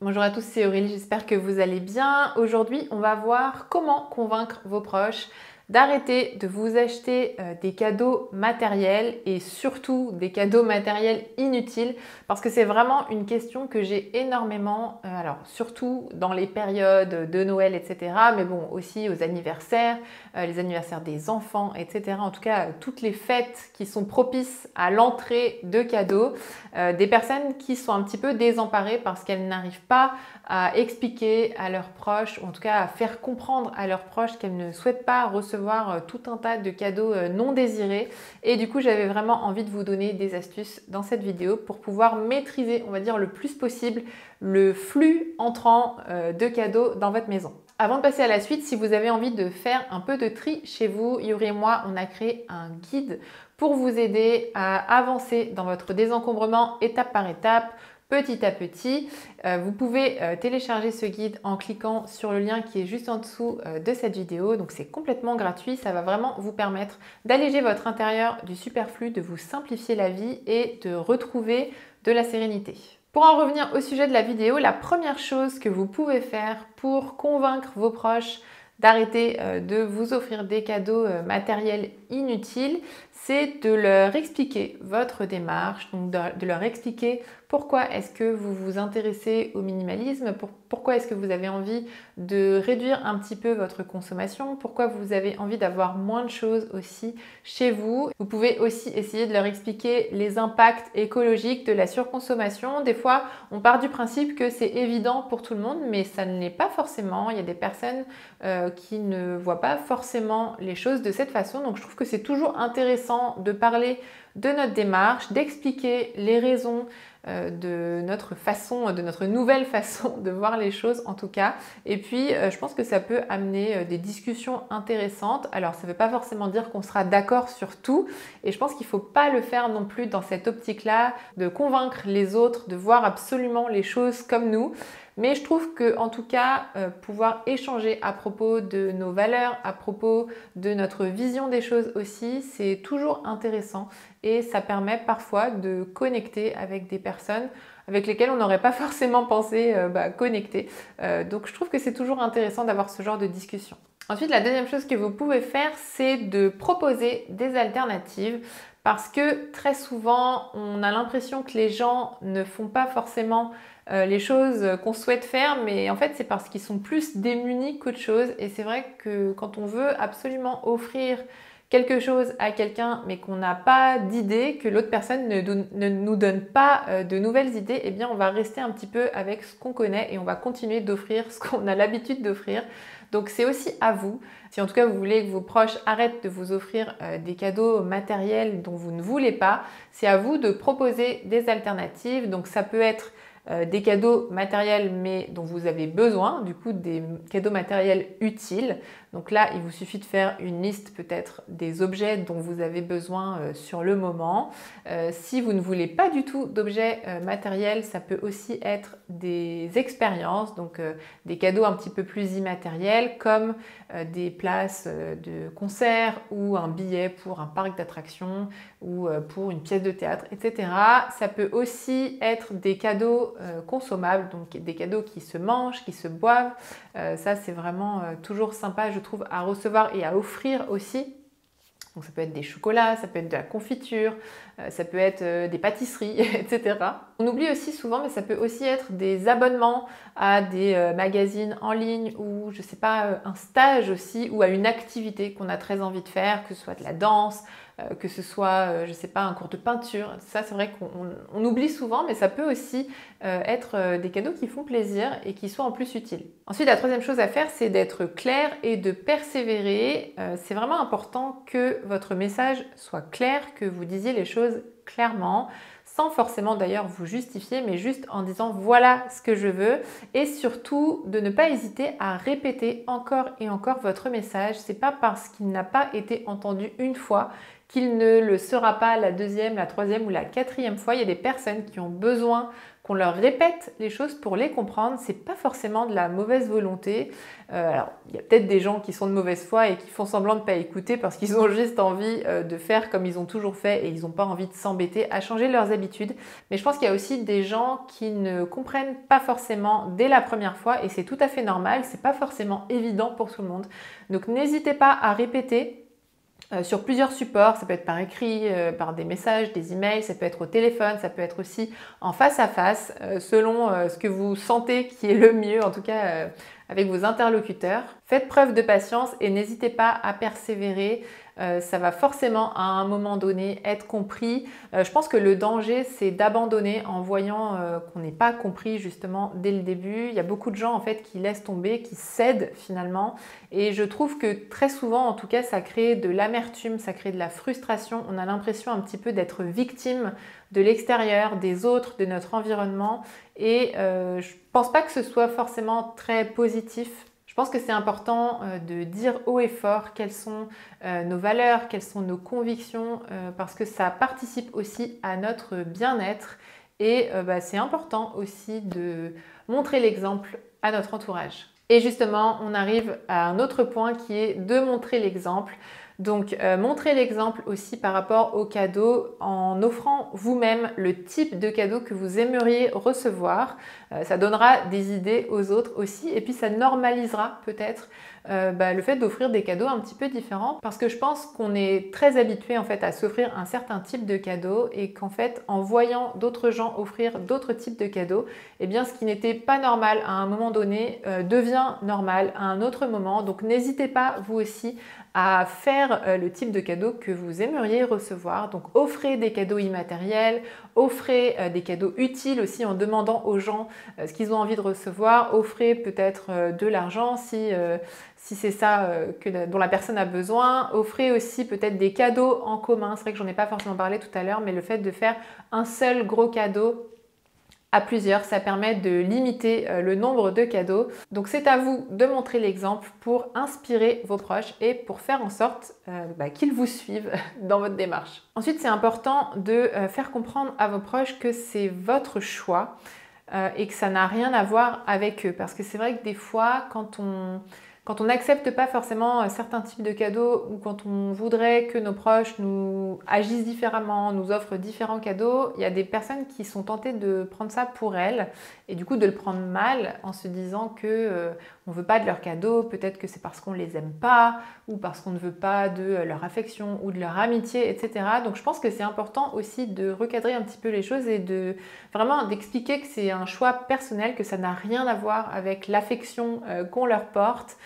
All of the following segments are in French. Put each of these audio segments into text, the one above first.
Bonjour à tous, c'est Aurélie, j'espère que vous allez bien. Aujourd'hui, on va voir comment convaincre vos proches d'arrêter de vous acheter des cadeaux matériels et surtout des cadeaux matériels inutiles parce que c'est vraiment une question que j'ai énormément, alors surtout dans les périodes de Noël, etc. Mais bon, aussi aux anniversaires, les anniversaires des enfants, etc. En tout cas, toutes les fêtes qui sont propices à l'entrée de cadeaux, des personnes qui sont un petit peu désemparées parce qu'elles n'arrivent pas à expliquer à leurs proches, ou en tout cas à faire comprendre à leurs proches qu'elles ne souhaitent pas recevoir tout un tas de cadeaux non désirés. Et du coup, j'avais vraiment envie de vous donner des astuces dans cette vidéo pour pouvoir maîtriser, on va dire, le plus possible le flux entrant de cadeaux dans votre maison. Avant de passer à la suite, si vous avez envie de faire un peu de tri chez vous, Yuri et moi, on a créé un guide pour vous aider à avancer dans votre désencombrement étape par étape, petit à petit. Vous pouvez télécharger ce guide en cliquant sur le lien qui est juste en dessous de cette vidéo. Donc c'est complètement gratuit, ça va vraiment vous permettre d'alléger votre intérieur du superflu, de vous simplifier la vie et de retrouver de la sérénité. Pour en revenir au sujet de la vidéo, la première chose que vous pouvez faire pour convaincre vos proches d'arrêter de vous offrir des cadeaux matériels inutiles, c'est de leur expliquer votre démarche, donc de leur expliquer pourquoi est-ce que vous vous intéressez au minimalisme, pourquoi est-ce que vous avez envie de réduire un petit peu votre consommation, pourquoi vous avez envie d'avoir moins de choses aussi chez vous. Vous pouvez aussi essayer de leur expliquer les impacts écologiques de la surconsommation. Des fois, on part du principe que c'est évident pour tout le monde, mais ça ne l'est pas forcément. Il y a des personnes qui ne voient pas forcément les choses de cette façon. Donc je trouve que c'est toujours intéressant de parler de notre démarche, d'expliquer les raisons de notre façon, de notre nouvelle façon de voir les choses en tout cas. Et puis je pense que ça peut amener des discussions intéressantes. Alors ça ne veut pas forcément dire qu'on sera d'accord sur tout et je pense qu'il ne faut pas le faire non plus dans cette optique-là de convaincre les autres, de voir absolument les choses comme nous. Mais je trouve que, en tout cas, pouvoir échanger à propos de nos valeurs, à propos de notre vision des choses aussi, c'est toujours intéressant et ça permet parfois de connecter avec des personnes avec lesquelles on n'aurait pas forcément pensé connecter. Donc je trouve que c'est toujours intéressant d'avoir ce genre de discussion. Ensuite, la deuxième chose que vous pouvez faire, c'est de proposer des alternatives parce que très souvent, on a l'impression que les gens ne font pas forcément les choses qu'on souhaite faire, mais en fait c'est parce qu'ils sont plus démunis qu'autre chose. Et c'est vrai que quand on veut absolument offrir quelque chose à quelqu'un mais qu'on n'a pas d'idée, que l'autre personne ne nous donne pas de nouvelles idées, eh bien on va rester un petit peu avec ce qu'on connaît et on va continuer d'offrir ce qu'on a l'habitude d'offrir. Donc c'est aussi à vous, si en tout cas vous voulez que vos proches arrêtent de vous offrir des cadeaux matériels dont vous ne voulez pas, c'est à vous de proposer des alternatives. Donc ça peut être des cadeaux matériels mais dont vous avez besoin, du coup des cadeaux matériels utiles. Donc là, il vous suffit de faire une liste peut-être des objets dont vous avez besoin sur le moment. Si vous ne voulez pas du tout d'objets matériels, ça peut aussi être des expériences, donc des cadeaux un petit peu plus immatériels comme des places de concert ou un billet pour un parc d'attractions ou pour une pièce de théâtre, etc. Ça peut aussi être des cadeaux consommables, donc des cadeaux qui se mangent, qui se boivent. Ça, c'est vraiment toujours sympa, je trouve, à recevoir et à offrir aussi. Donc ça peut être des chocolats, ça peut être de la confiture, ça peut être des pâtisseries, etc. On oublie aussi souvent, mais ça peut aussi être des abonnements à des magazines en ligne ou, je sais pas, un stage aussi ou à une activité qu'on a très envie de faire, que ce soit de la danse, que ce soit, je sais pas, un cours de peinture. Ça, c'est vrai qu'on oublie souvent, mais ça peut aussi être des cadeaux qui font plaisir et qui sont en plus utiles. Ensuite, la troisième chose à faire, c'est d'être clair et de persévérer. C'est vraiment important que votre message soit clair, que vous disiez les choses clairement, sans forcément d'ailleurs vous justifier, mais juste en disant voilà ce que je veux et surtout de ne pas hésiter à répéter encore et encore votre message. C'est pas parce qu'il n'a pas été entendu une fois qu'il ne le sera pas la deuxième, la troisième ou la quatrième fois. Il y a des personnes qui ont besoin qu'on leur répète les choses pour les comprendre. C'est pas forcément de la mauvaise volonté. Alors, il y a peut-être des gens qui sont de mauvaise foi et qui font semblant de ne pas écouter parce qu'ils ont juste envie de faire comme ils ont toujours fait et ils n'ont pas envie de s'embêter à changer leurs habitudes. Mais je pense qu'il y a aussi des gens qui ne comprennent pas forcément dès la première fois et c'est tout à fait normal. C'est pas forcément évident pour tout le monde. Donc, n'hésitez pas à répéter sur plusieurs supports, ça peut être par écrit, par des messages, des emails, ça peut être au téléphone, ça peut être aussi en face à face, selon ce que vous sentez qui est le mieux, en tout cas avec vos interlocuteurs. Faites preuve de patience et n'hésitez pas à persévérer. Ça va forcément à un moment donné être compris. Je pense que le danger, c'est d'abandonner en voyant qu'on n'est pas compris justement dès le début. Il y a beaucoup de gens en fait qui laissent tomber, qui cèdent finalement. Et je trouve que très souvent, en tout cas, ça crée de l'amertume, ça crée de la frustration. On a l'impression un petit peu d'être victime de l'extérieur, des autres, de notre environnement. Et je pense pas que ce soit forcément très positif. Je pense que c'est important de dire haut et fort quelles sont nos valeurs, quelles sont nos convictions, parce que ça participe aussi à notre bien-être. Et c'est important aussi de montrer l'exemple à notre entourage. Et justement, on arrive à un autre point qui est de montrer l'exemple. Donc, montrez l'exemple aussi par rapport aux cadeaux en offrant vous-même le type de cadeau que vous aimeriez recevoir. Ça donnera des idées aux autres aussi et puis ça normalisera peut-être le fait d'offrir des cadeaux un petit peu différents parce que je pense qu'on est très habitué en fait à s'offrir un certain type de cadeau et qu'en fait en voyant d'autres gens offrir d'autres types de cadeaux, eh bien ce qui n'était pas normal à un moment donné devient normal à un autre moment. Donc n'hésitez pas vous aussi à faire le type de cadeau que vous aimeriez recevoir. Donc offrez des cadeaux immatériels, offrez des cadeaux utiles aussi en demandant aux gens ce qu'ils ont envie de recevoir. Offrez peut-être de l'argent si c'est ça dont la personne a besoin. Offrez aussi peut-être des cadeaux en commun. C'est vrai que j'en ai pas forcément parlé tout à l'heure, mais le fait de faire un seul gros cadeau à plusieurs, ça permet de limiter le nombre de cadeaux. Donc c'est à vous de montrer l'exemple pour inspirer vos proches et pour faire en sorte qu'ils vous suivent dans votre démarche. Ensuite, c'est important de faire comprendre à vos proches que c'est votre choix et que ça n'a rien à voir avec eux. Parce que c'est vrai que des fois, quand on n'accepte pas forcément certains types de cadeaux ou quand on voudrait que nos proches nous agissent différemment, nous offrent différents cadeaux, il y a des personnes qui sont tentées de prendre ça pour elles et du coup de le prendre mal en se disant que on ne veut pas de leurs cadeaux, peut-être que c'est parce qu'on ne les aime pas ou parce qu'on ne veut pas de leur affection ou de leur amitié, etc. Donc je pense que c'est important aussi de recadrer un petit peu les choses et de vraiment d'expliquer que c'est un choix personnel, que ça n'a rien à voir avec l'affection qu'on leur porte.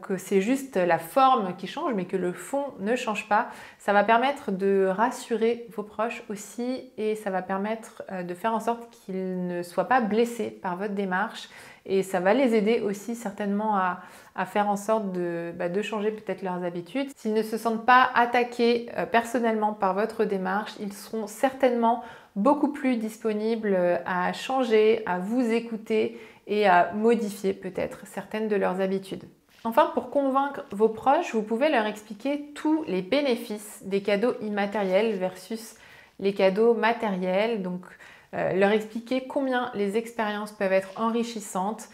Que c'est juste la forme qui change mais que le fond ne change pas. Ça va permettre de rassurer vos proches aussi et ça va permettre de faire en sorte qu'ils ne soient pas blessés par votre démarche et ça va les aider aussi certainement à faire en sorte de changer peut-être leurs habitudes. S'ils ne se sentent pas attaqués personnellement par votre démarche, ils seront certainement beaucoup plus disponibles à changer, à vous écouter et à modifier peut-être certaines de leurs habitudes. Enfin, pour convaincre vos proches, vous pouvez leur expliquer tous les bénéfices des cadeaux immatériels versus les cadeaux matériels. Donc, leur expliquer combien les expériences peuvent être enrichissantes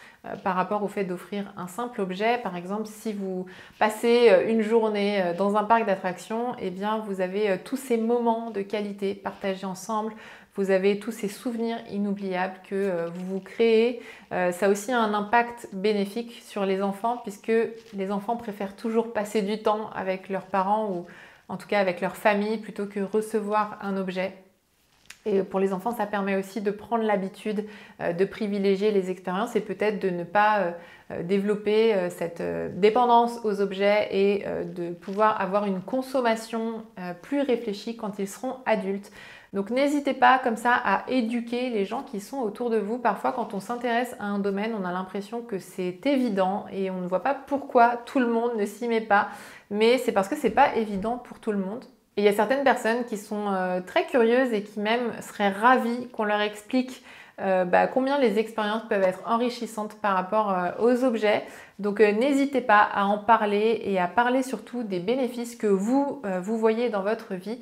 par rapport au fait d'offrir un simple objet. Par exemple, si vous passez une journée dans un parc d'attractions, eh bien, vous avez tous ces moments de qualité partagés ensemble. Vous avez tous ces souvenirs inoubliables que vous créez. Ça a aussi un impact bénéfique sur les enfants puisque les enfants préfèrent toujours passer du temps avec leurs parents ou en tout cas avec leur famille plutôt que recevoir un objet. Et pour les enfants, ça permet aussi de prendre l'habitude de privilégier les expériences et peut-être de ne pas développer cette dépendance aux objets et de pouvoir avoir une consommation plus réfléchie quand ils seront adultes. Donc n'hésitez pas comme ça à éduquer les gens qui sont autour de vous. Parfois quand on s'intéresse à un domaine, on a l'impression que c'est évident et on ne voit pas pourquoi tout le monde ne s'y met pas. Mais c'est parce que c'est pas évident pour tout le monde. Et il y a certaines personnes qui sont très curieuses et qui même seraient ravies qu'on leur explique combien les expériences peuvent être enrichissantes par rapport aux objets. Donc n'hésitez pas à en parler et à parler surtout des bénéfices que vous voyez dans votre vie.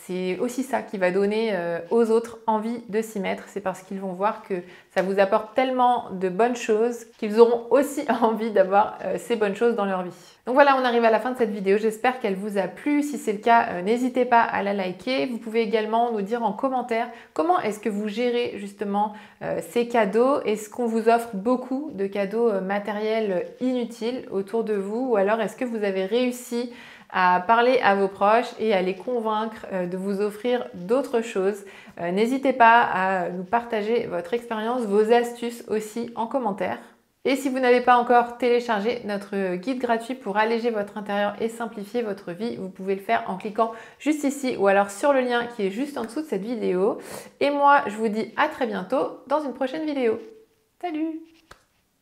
C'est aussi ça qui va donner aux autres envie de s'y mettre. C'est parce qu'ils vont voir que ça vous apporte tellement de bonnes choses qu'ils auront aussi envie d'avoir ces bonnes choses dans leur vie. Donc voilà, on arrive à la fin de cette vidéo. J'espère qu'elle vous a plu. Si c'est le cas, n'hésitez pas à la liker. Vous pouvez également nous dire en commentaire comment est-ce que vous gérez justement ces cadeaux. Est-ce qu'on vous offre beaucoup de cadeaux matériels inutiles autour de vous, ou alors est-ce que vous avez réussi à parler à vos proches et à les convaincre de vous offrir d'autres choses. N'hésitez pas à nous partager votre expérience, vos astuces aussi en commentaire. Et si vous n'avez pas encore téléchargé notre guide gratuit pour alléger votre intérieur et simplifier votre vie, vous pouvez le faire en cliquant juste ici ou alors sur le lien qui est juste en dessous de cette vidéo. Et moi, je vous dis à très bientôt dans une prochaine vidéo. Salut!